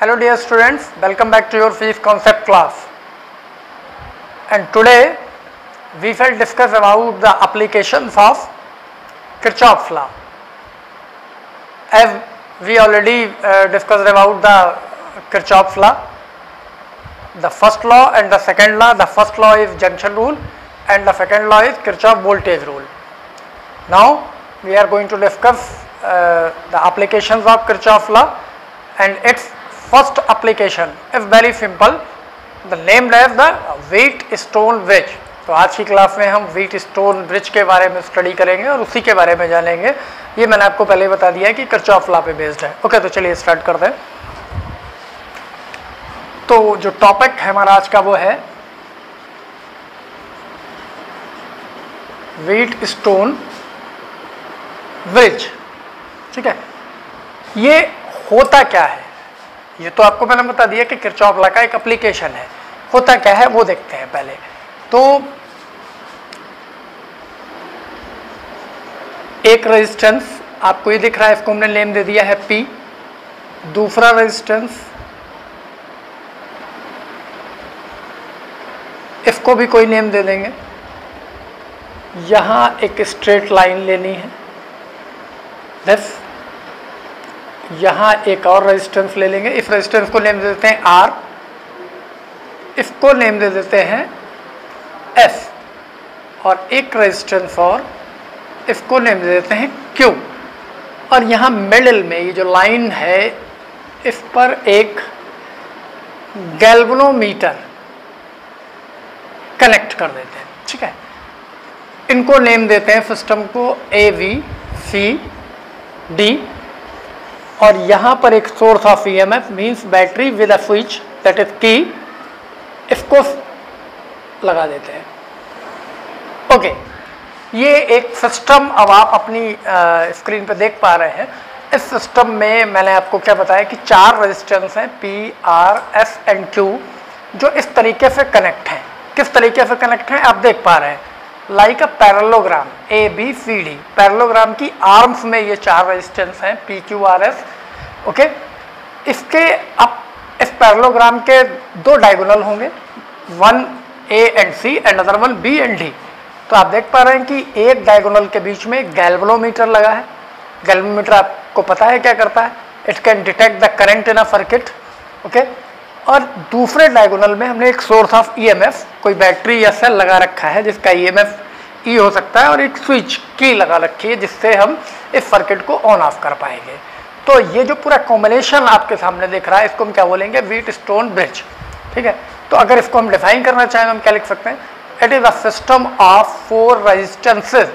Hello dear students, welcome back to your physics concept class. And today we will discuss about the applications of Kirchhoff's law. As we already discussed about the Kirchhoff's law, the first law and the second law. The first law is junction rule and the second law is Kirchhoff voltage rule. Now we are going to discuss the applications of Kirchhoff's law, and its first application is very simple, the named as the Wheatstone bridge. तो आज की class में हम Wheatstone bridge के बारे में study करेंगे और उसी के बारे में जानेंगे। ये मैंने आपको पहले बता दिया है कि किरचॉफ लॉ पे बेस्ड है। ओके, तो चलिए स्टार्ट करते हैं। तो जो टॉपिक है हमारा आज का वो है व्हीटस्टोन ब्रिज। ठीक है, ये होता क्या है, ये तो आपको मैंने बता दिया कि किरचॉफ लॉ का एक एप्लीकेशन है। होता क्या है वो देखते हैं पहले। तो एक रेजिस्टेंस आपको ये दिख रहा है, इसको हमने नेम दे दिया है P। दूसरा रेजिस्टेंस, इसको भी कोई नेम दे देंगे। यहां एक स्ट्रेट लाइन लेनी है, बस यहां एक और रेजिस्टेंस ले लेंगे। इस रेजिस्टेंस को नेम दे देते हैं R, इसको नेम दे देते हैं S, और एक रेजिस्टेंस और इसको नेम दे देते हैं Q। और यहाँ मिडिल में ये जो लाइन है इस पर एक गैल्वेनोमीटर कनेक्ट कर देते हैं। ठीक है, इनको नेम देते हैं सिस्टम को ABCD, और यहाँ पर एक source of EMF means battery with a switch that is की, इसको लगा देते हैं। ओके, ये एक सिस्टम अब आप अपनी स्क्रीन पर देख पा रहे हैं। इस सिस्टम में मैंने आपको क्या बताया कि 4 रेजिस्टेंस हैं P, R, S and Q, जो इस तरीके से कनेक्ट हैं। किस तरीके से कनेक्ट हैं आप देख पा रहे हैं, like a parallelogram ABCD। Parallelogram की आर्म्स में ये 4 रेजिस्टेंस हैं P, Q, R, S। Okay, इसके अब इस पैरेललोग्राम के 2 डायगोनल होंगे, one A and C and other one B and D। तो आप देख पा रहे हैं कि एक डायगोनल के बीच में गैल्वेनोमीटर लगा है। गैल्वेनोमीटर आपको पता है क्या करता है, it can detect the current in a circuit. Okay, और दूसरे डायगोनल में हमने एक सोर्स ऑफ EMF, कोई बैटरी या सेल लगा रखा है जिसका EMF E हो सकता है, और एक स्विच की लगा रखी है जिससे हम इस सर्किट को ऑन ऑफ कर पाएंगे। तो ये जो पूरा कॉम्बिनेशन आपके सामने दिख रहा है इसको हम क्या बोलेंगे, व्हीटस्टोन ब्रिज। ठीक है, तो अगर इसको हम डिफाइन करना चाहें तो हम क्या लिख सकते हैं, it is a system of 4 resistances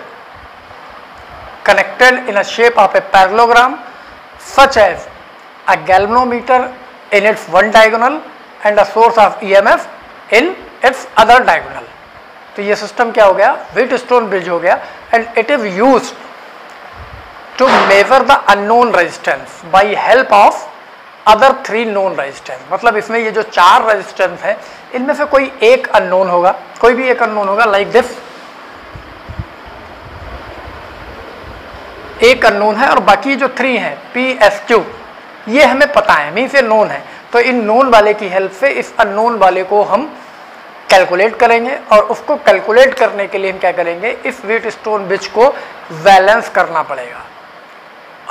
connected in a shape of a parallelogram such as a galvanometer in its one diagonal and a source of EMF in its other diagonal। तो ये सिस्टम क्या हो गया, Wheatstone bridge हो गया। And it is used to measure the unknown resistance by help of other 3 known resistance. मतलब इसमें ये जो 4 रेजिस्टेंस हैं इनमें से कोई एक अननोन होगा, कोई भी एक अननोन होगा, लाइक दिस एक अननोन है, और बाकी जो 3 हैं P, S, Q ये हमें पता है, मीन्स ये नोन है। तो इन नोन वाले की हेल्प से इस अननोन वाले को हम कैलकुलेट करेंगे, और उसको कैलकुलेट करने के लिए हम क्या करेंगे, इस व्हीटस्टोन ब्रिज को बैलेंस करना पड़ेगा।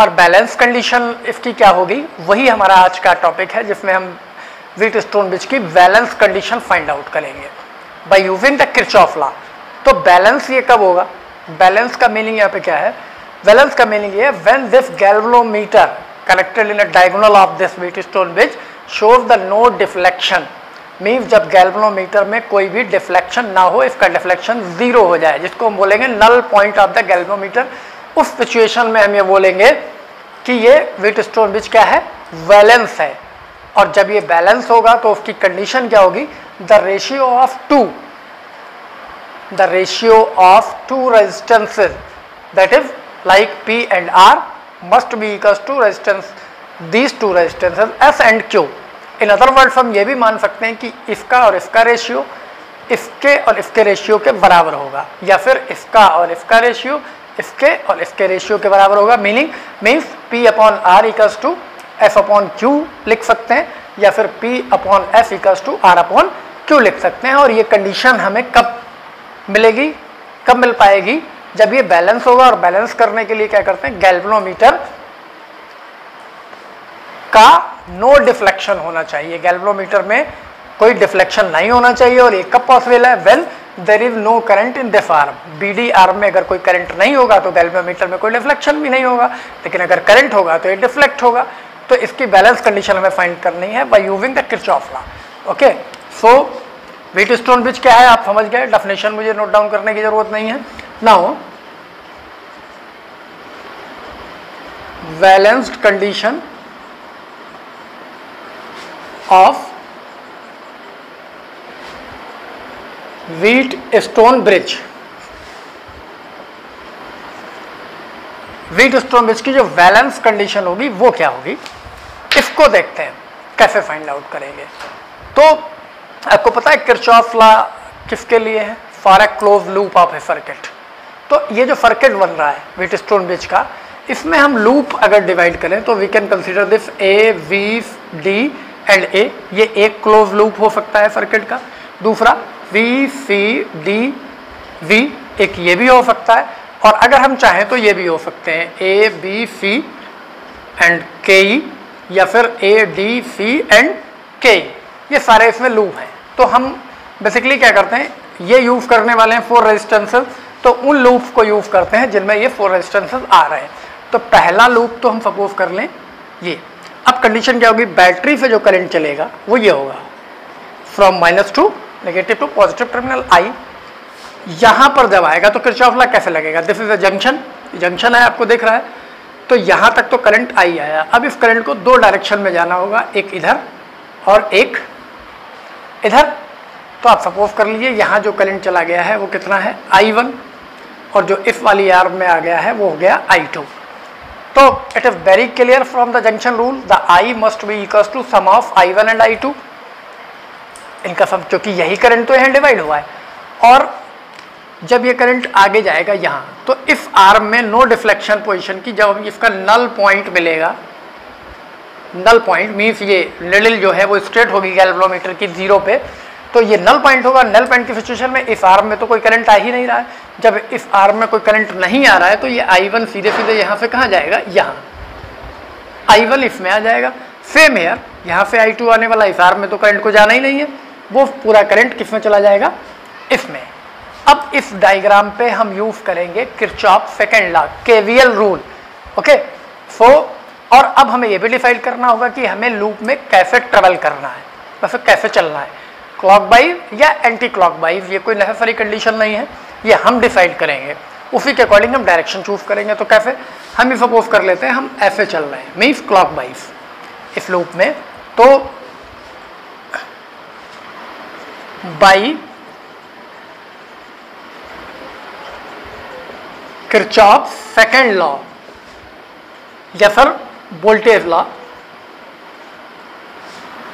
और बैलेंस कंडीशन इसकी क्या होगी, वही हमारा आज का टॉपिक है जिसमें हम व्हीटस्टोन ब्रिज की बैलेंस कंडीशन फाइंड आउट करेंगे by using the Kirchhoff law. तो बैलेंस ये कब होगा, बैलेंस का मीनिंग यहाँ पे क्या है, बैलेंस का मीनिंग ये है when this galvanometer connected in a diagonal of this Wheatstone bridge shows the no deflection, means जब गैल्वेनोमीटर में कोई भी डिफ्लेक्शन ना हो, इसका डिफ्लेक्शन 0 हो जाए, जिसको हम बोलेंगे null point of the galvanometer. उस सिचुएशन में हम ये बोलेंगे कि ये व्हीटस्टोन ब्रिज क्या है, बैलेंस है। और जब ये बैलेंस होगा तो उसकी कंडीशन क्या होगी, the ratio of two resistances that is like P and R must be equals to resistance, these 2 resistances S and Q। In other words हम ये भी मान सकते हैं कि इसका और इसका रेशियो इसके और इसके रेशियो के बराबर होगा, या फिर इसका और इसका रेशियो इसके और इसके रेशियो के बराबर होगा। Meaning means P upon R equals to F upon Q लिख सकते हैं। या फिर P upon F equals to R upon Q लिख सकते हैं। और ये कंडीशन हमें कब मिलेगी, कब मिल पाएगी, जब ये बैलेंस होगा। और बैलेंस करने के लिए क्या करते हैं, गैल्वेनोमीटर का नो डिफ्लेक्शन होना चाहिए, गैल्वेनोमीटर में कोई डिफ्लेक्शन नहीं होना चाहिए। और ये कब पॉसिबल है, when there is no current in this arm. BD arm में अगर कोई करंट नहीं होगा तो गैल्वेनोमीटर में कोई डिफ्लेक्शन भी नहीं होगा, लेकिन अगर करंट होगा तो ये डिफ्लेक्ट होगा। तो इसकी बैलेंस कंडीशन हमें फाइंड करनी है by using the Kirchhoff law. Okay, so Wheatstone bridge क्या है आप समझ गए, डेफिनेशन मुझे नोट डाउन करने की जरूरत नहीं है। Now balanced condition of Wheatstone bridge. Wheatstone bridge की जो बैलेंस कंडीशन होगी वो क्या होगी, इसको देखते हैं कैसे फाइंड आउट करेंगे। तो आपको पता है किरचॉफ लॉ किसके लिए है, for a close loop of A circuit. तो ये जो सर्किट बन रहा है व्हीटस्टोन ब्रिज का, इसमें हम लूप अगर डिवाइड करें तो we can consider this A, V, D and A। ये एक क्लोज लूप हो सकता है सर्किट का। दूसरा V, C, D, V, एक ये भी हो सकता है। और अगर हम चाहें तो ये भी हो सकते हैं A, B, C and K, या फिर A, D, C and K। ये सारे इसमें लूप हैं। तो हम बेसिकली क्या करते हैं, ये यूज करने वाले हैं 4 रेजिस्टेंसेस, तो उन लूप्स को यूज करते हैं जिनमें ये 4 रेजिस्टेंसेस आ रहे हैं। तो पहला लूप तो हम सपोज कर लें ये। अब कंडीशन क्या होगी, बैटरी से जो करंट चलेगा वो ये होगा, from minus to negative to positive terminal I। यहाँ पर जब आएगा तो किरचॉफ लॉ कैसे लगेगा, this is a junction, junction है आपको दिख रहा है। तो यहाँ तक तो करंट I आया। अब इस करंट को 2 डायरेक्शन में जाना होगा, एक इधर और एक इधर। तो आप सपोज कर लीजिए यहाँ जो करंट चला गया है वो कितना है, I1, और जो इस वाली आर्म में आ गया है वो हो गया I2। तो it is very clear from the junction rule, the I must be equals to sum of I1 and I2। इनका सम, क्योंकि यही करंट तो यहाँ डिवाइड हुआ है। और जब ये करंट आगे जाएगा यहाँ, तो इस आर्म में नो डिफ्लेक्शन पोजीशन की, जब इसका नल पॉइंट मिलेगा, नल पॉइंट मीन्स ये निडल जो है वो स्ट्रेट होगी गैल्वेनोमीटर की 0 पे, तो ये नल पॉइंट होगा। नल पॉइंट की सिचुएशन में इस आर्म में तो कोई करंट आ ही नहीं रहा है। जब इस आर्म में कोई करंट नहीं आ रहा है तो ये I1 सीधे सीधे यहाँ से कहाँ जाएगा, यहाँ I1 इसमें आ जाएगा। सेम हेयर, यहाँ से I2 आने वाला, इस आर्म में तो करंट को जाना ही नहीं है, वो पूरा करंट किस में चला जाएगा, इसमें। अब इस डायग्राम पे हम यूज करेंगे Kirchhoff second law, KVL rule. Okay, so और अब हमें ये भी डिसाइड करना होगा कि हमें लूप में कैसे ट्रेवल करना है, वैसे कैसे चलना है, क्लॉकवाइज या एंटी क्लॉकवाइज। ये कोई नेसेसरी कंडीशन नहीं है, ये हम डिसाइड करेंगे। उसी के अकॉर्डिंग हम डायरेक्शन चूज करेंगे। तो कैसे, हम ही सपोज कर लेते हैं हम ऐसे चल रहे हैं, मीन्स क्लॉकवाइज इस लूप में। तो बाई किरचॉफ सेकंड लॉ या फिर वोल्टेज लॉ,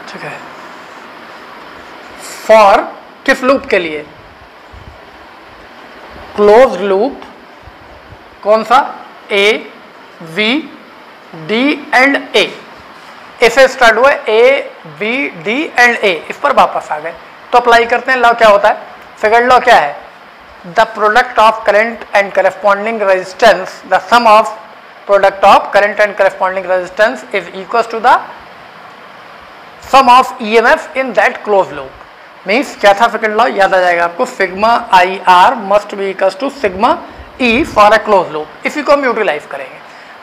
ठीक है, फॉर किस लूप के लिए, क्लोज लूप। कौन सा, A, V, D and A। ऐसे स्टार्ट हुआ A, B, D and A, इस पर वापस आ गए। तो अप्लाई करते हैं, लॉ क्या होता है, सेकंड लॉ क्या है, the product of current and corresponding resistance, the sum of product of current and corresponding resistance is equal to the sum of EMF in that close loop. Means क्या था second law, याद आ जाएगा आपको, sigma IR must be equal to sigma E for a close loop. इसी को हम utilise करेंगे।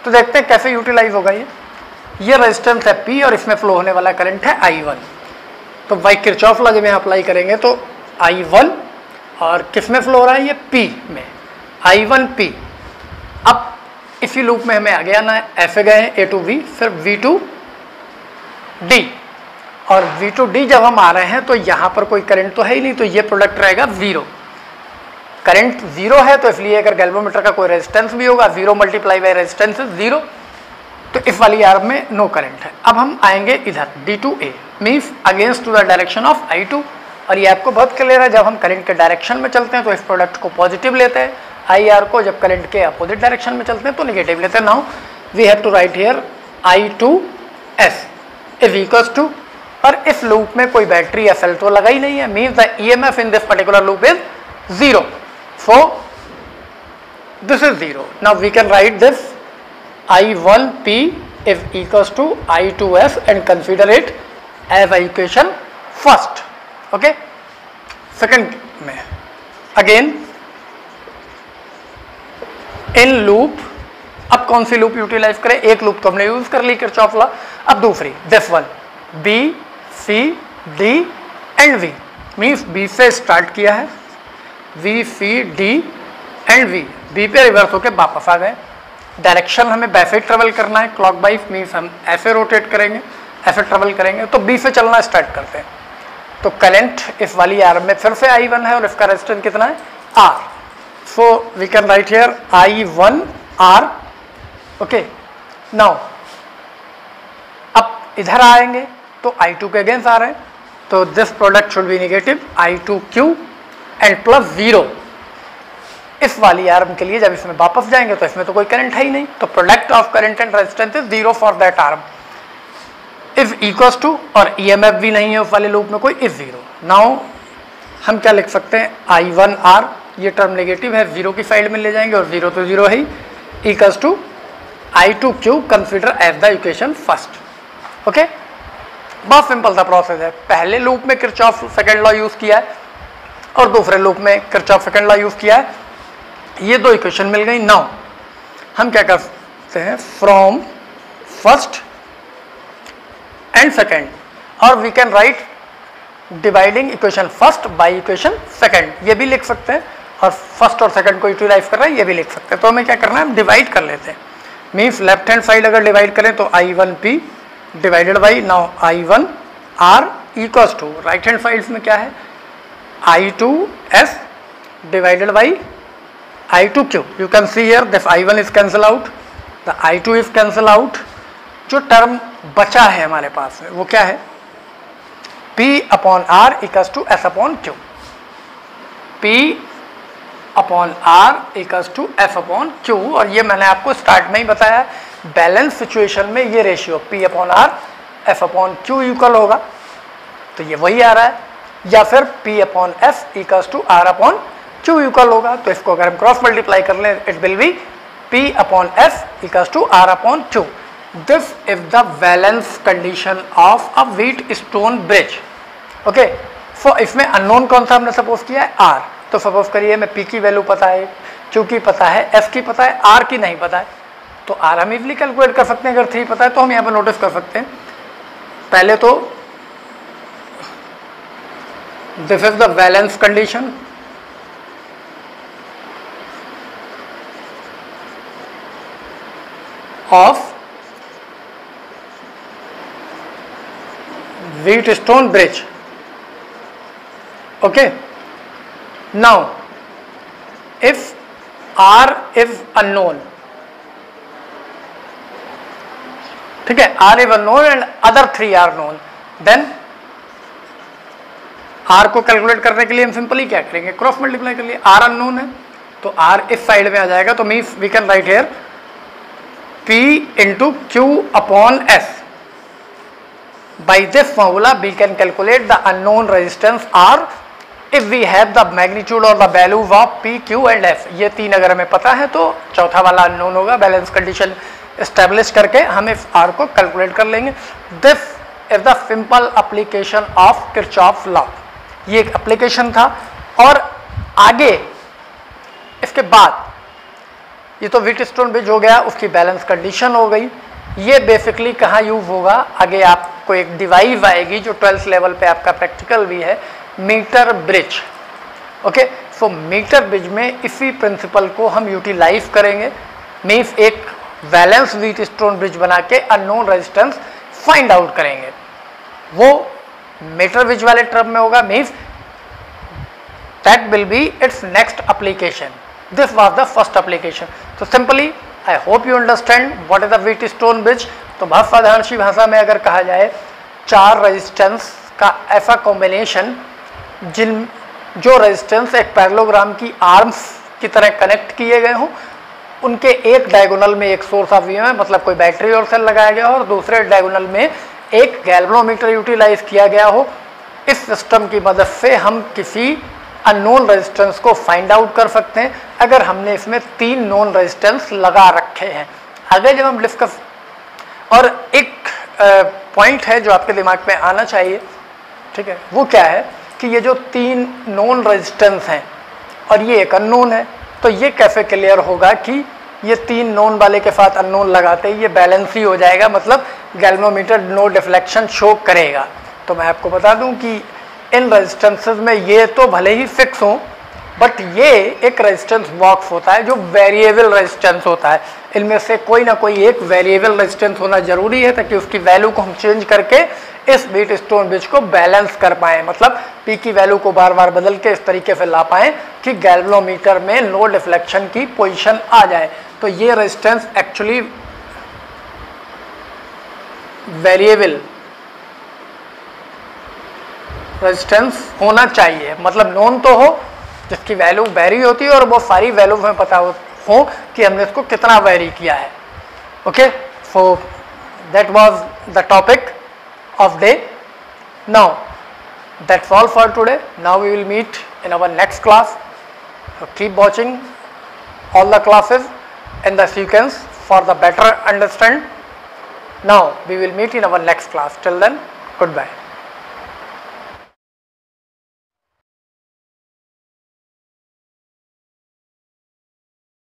तो देखते हैं कैसे यूटिलाइज होगा। ये रेजिस्टेंस है P और इसमें फ्लो होने वाला करंट है I1। तो बाई किरचॉफ लॉ जब यहाँ अप्लाई करेंगे तो I1 और किस में फ्लो हो रहा है, ये P में, I1P। अब इसी लूप में हमें आगे आना है, ऐसे गए हैं A to V, फिर V to D, और V to D जब हम आ रहे हैं तो यहाँ पर कोई करंट तो है ही नहीं, तो ये प्रोडक्ट रहेगा 0। करंट 0 है तो इसलिए अगर गैल्वेनोमीटर का कोई रेजिस्टेंस भी होगा, 0 मल्टीप्लाई बाई रेजिस्टेंस 0, तो इस वाली आर्म में नो करंट है। अब हम आएंगे इधर D to A, means against to the direction of I2। और ये आपको बहुत क्लियर है, जब हम करंट के डायरेक्शन में चलते हैं तो इस प्रोडक्ट को पॉजिटिव लेते हैं, IR को जब करंट के अपोजिट डायरेक्शन में चलते हैं तो निगेटिव लेते हैं। Now we have to write here I2S is equals to और इस लूप में कोई बैटरी या सेल तो लगा ही नहीं है, means the EMF in this particular loop is 0. So this is 0. Now we can write this I1P is equals to I2S and consider it as equation first. Okay. Second में again in loop, अब कौन सी loop utilise करें? एक loop तो हमने use कर ली Kirchhoff law. अब दूसरी this one B, C, D and V, means B से स्टार्ट किया है, V, C, D and V, B पे रिवर्स होके वापस आ गए. डायरेक्शन हमें वैसे ट्रेवल करना है क्लॉक वाइज, मीन्स हम ऐसे रोटेट करेंगे, ऐसे ट्रेवल करेंगे. तो बी से चलना स्टार्ट करते हैं. तो करंट इस वाली आर्म में फिर से I1 है और इसका रेजिस्टेंस कितना है? R. So we can write here I1 R. Okay. Now अब इधर आएंगे तो I2 के अगेंस्ट आ रहे हैं, तो this product should be negative I2Q and plus 0. इस वाली आर्म के लिए जब इसमें वापस जाएंगे तो इसमें तो कोई करंट है ही नहीं, तो product of current and resistance is 0 for that arm is equals to, और ईएमएफ भी नहीं है उस वाले लूप में कोई, इज 0. नाउ हम क्या लिख सकते हैं? I1R, ये टर्म नेगेटिव है, 0 की साइड में ले जाएंगे और 0 तो 0 है, equals to I2Q consider as the equation first. Okay. बहुत सिंपल सा प्रोसेस है. पहले लूप में किरचॉफ सेकंड लॉ यूज किया है और दूसरे लूप में किरचॉफ सेकंड लॉ यूज किया है. ये दो इक्वेशन मिल गई. नाउ हम क्या करते हैं? फ्रॉम फर्स्ट एंड सेकेंड, और we can write dividing equation first by equation second, ये भी लिख सकते हैं. और फर्स्ट और सेकेंड को यूटिलाइज कर रहे हैं, ये भी लिख सकते हैं. तो हमें क्या करना है? हम डिवाइड कर लेते हैं. मीन्स लेफ्ट हैंड साइड अगर डिवाइड करें तो I1P divided by now I1R equals to, right hand side में क्या है? I2S divided by I2Q. You can see here this I1 is cancel out, the I2 is cancel out. जो term बचा है हमारे पास में वो क्या है? P upon R equals to S upon Q. P upon R equals to S upon Q. और ये मैंने आपको स्टार्ट में ही बताया, बैलेंस सिचुएशन में ये ratio P upon R F upon Q equal होगा, तो ये वही आ रहा है. या फिर P upon F equals to R upon Q equal होगा. तो इसको अगर हम क्रॉस मल्टीप्लाई कर लें, it will be P upon F equals to R upon Q. This is the balance condition of a Wheatstone bridge. Okay. So इसमें unknown कौन सा हमने सपोज किया है? R. तो सपोज करिए हमें P की वैल्यू पता है, Q की पता है, F की पता है, R की नहीं पता है. तो R हम इजली कैलकुलेट कर सकते हैं. अगर 3 पता है तो हम यहाँ पर नोटिस कर सकते हैं. पहले तो this is the balance condition of Wheatstone bridge. Okay. Now if R is unknown, ठीक है, R is unknown and other 3 are known, then R को कैलकुलेट करने के लिए हम सिंपली क्या करेंगे? क्रॉस मल्टीप्लाई कर लिए. R अननोन है तो R इस साइड में आ जाएगा, तो means we can write here P into Q upon S. By this formula we can calculate the unknown resistance R if we have the magnitude or the values of P, Q and F. ये 3 अगर हमें पता है तो चौथा वाला unknown होगा. Balance condition establish करके हम इस R को कैलकुलेट कर लेंगे. This is the simple application of Kirchhoff law. ये एक एप्लीकेशन था. और आगे इसके बाद ये तो व्हीटस्टोन ब्रिज हो गया, उसकी बैलेंस कंडीशन हो गई. ये बेसिकली कहाँ यूज होगा? आगे आपको एक डिवाइस आएगी जो 12th लेवल पे आपका प्रैक्टिकल भी है, मीटर ब्रिज. ओके. सो मीटर ब्रिज में इसी प्रिंसिपल को हम यूटिलाइज करेंगे. मीन्स एक बैलेंस व्हीटस्टोन ब्रिज बना के अननोन रेजिस्टेंस फाइंड आउट करेंगे. वो मीटर ब्रिज वाले टर्म में होगा. Means that will be it's next application. This was the first application. So simply I hope you understand what is the Wheatstone bridge. तो बहुत साधारण सी भाषा में अगर कहा जाए, 4 रेजिस्टेंस का ऐसा कॉम्बिनेशन जो रेजिस्टेंस एक पैरेललोग्राम की आर्म्स की तरह कनेक्ट किए गए हों, उनके एक डायगोनल में एक सोर्स ऑफ ईएमएफ मतलब कोई बैटरी और सेल लगाया गया हो और दूसरे डायगोनल में एक गैल्वेनोमीटर यूटिलाइज किया गया हो। इस सिस्टम की मदद से हम किसी अननोन रेजिस्टेंस को फाइंड आउट कर सकते हैं अगर हमने इसमें 3 नोन रेजिस्टेंस लगा रखे हैं। आगे जब हम डिस्कस, और एक पॉइंट है जो आपके दिमाग में आना चाहिए, ठीक है, वो क्या है कि ये जो 3 नोन रेजिस्टेंस हैं और ये एक अननोन है, तो ये कैसे क्लियर होगा कि ये 3 नोन वाले के साथ अननोन लगाते ही ये बैलेंस ही हो जाएगा, मतलब गैल्वेनोमीटर नो डिफ्लेक्शन शो करेगा। तो मैं आपको बता दूं कि इन रेजिस्टेंसेस में ये तो भले ही फिक्स हों, बट ये एक रेजिस्टेंस बॉक्स होता है जो वेरिएबल रेजिस्टेंस होता है। इनमें से कोई ना कोई एक वेरिएबल रेजिस्टेंस होना जरूरी है ताकि उसकी वैल्यू को हम चेंज करके इस बीट स्टोन ब्रिज को बैलेंस कर पाएँ, मतलब पी की वैल्यू को बार बार बदल के इस तरीके से ला पाएँ कि गैल्वेनोमीटर में नो डिफ्लेक्शन की पोजीशन आ जाए। तो ये रेजिस्टेंस एक्चुअली वेरिएबल रेजिस्टेंस होना चाहिए, मतलब नोन तो हो जिसकी वैल्यू वेरी होती है और वो सारी वैल्यू हमें पता हो कि हमने इसको कितना वेरी किया है। Okay, so that was the topic of day. Now that's all for today. Now we will meet in our next class. So keep watching all the classes in the sequence for the better understand. Now we will meet in our next class. Till then, goodbye.